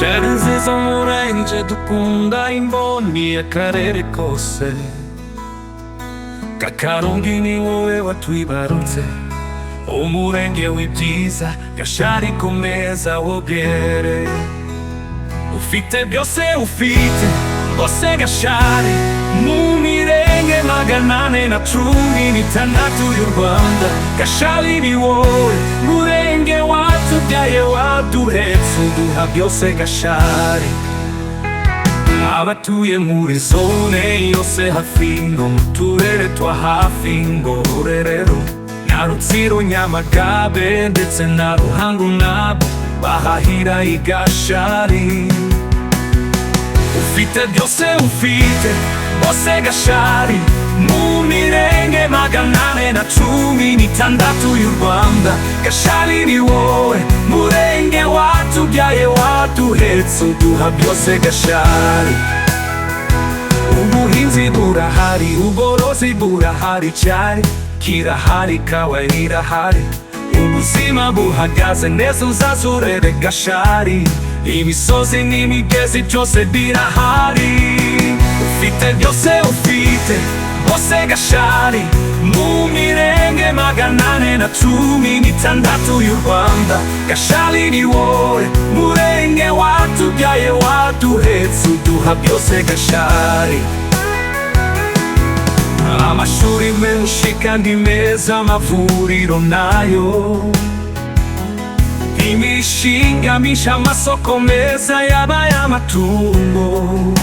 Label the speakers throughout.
Speaker 1: Nziza UMURENGE dukunda imboni y'akarere kose. Kakarungi ni wowe watwibarutse, umurenge w'ibyiza, Gashari ku meza wogere. Ufite byose ufite bose Gashari, mu mirenge 816 y'u Rwanda. Gashari ni wowe murenge watubyaye, waduhetse uduha byose Gashari. Abatuye muri zone yose hafi no mu turere twa hafi ngo Rurerero na Rutsiro, Nyamagabe ndetse na Ruhango, nabo bahahira i Gashari. Ufite byose ufite bose Gashari, mu mirenge 816 y'u Rwanda. Gashari ni wowe murenge watubyaye, waduhetse uduha byose Gashari. Ubuhinzi burahari, ubworozi burahari, cyari kirahari, kawa irahari, ubuzima buhagaze neza, uzazurebe Gashari. Imisozi n'imigezi byose birahari. Ufite byose ufite bose Gashari, mu mirenge 816 y'u Rwanda. Gashari ni wowe murenge watubyaye, waduhetse uduha byose Gashari. Amashuri menshi kandi meza, amavuriro nayo, imishinga misha, amasoko meza yabaye amatungo.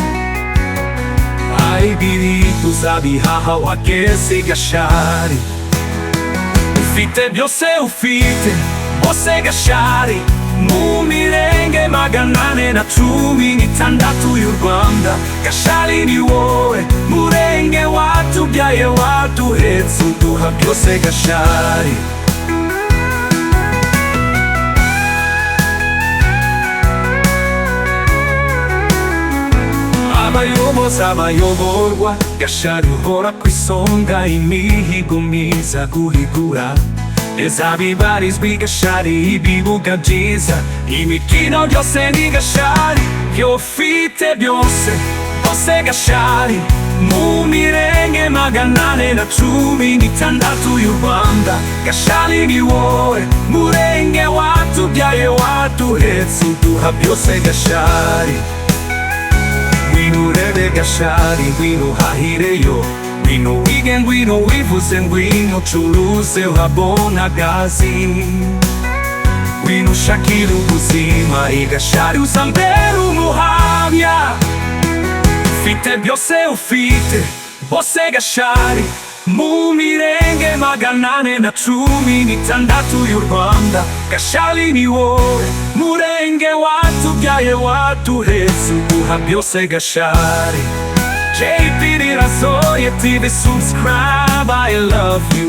Speaker 1: IBIHUGA bihaha wageze Gashari. Ufite byose ufite bose Gashari, mu mirenge 816 y'u Rwanda. Gashari ni wowe murenge watubyaye, waduhetse uduha byose Gashari. Abayobozi, abayoborwa, Gashari uhora ku isonga, imihigo myiza guhigura neza bibarizwa i Gashari. Ibibuga byiza, imikino byose ni Gashari. Byo ufite byose bose Gashari, mu mirenge 816 y'u Rwanda. Gashari ni wowe murenge watubyaye, waduhetse uduha byose Gashari. Ngwino urebe Gashari, ngwino uhahireyo, ngwino wige, ngwino wivuze, ngwino ucuruze uhabona akazi, ngwino ushakire ubuzima i Gashari, uzambere umuhamya. Ufite byose ufite bose Gashari, mu mirenge 816 y'u Rwanda. Gashari ni wowe murenge watubyaye, waduhetse uduha byose Gashari. JP Rirazoye TV, subscribe, I love you.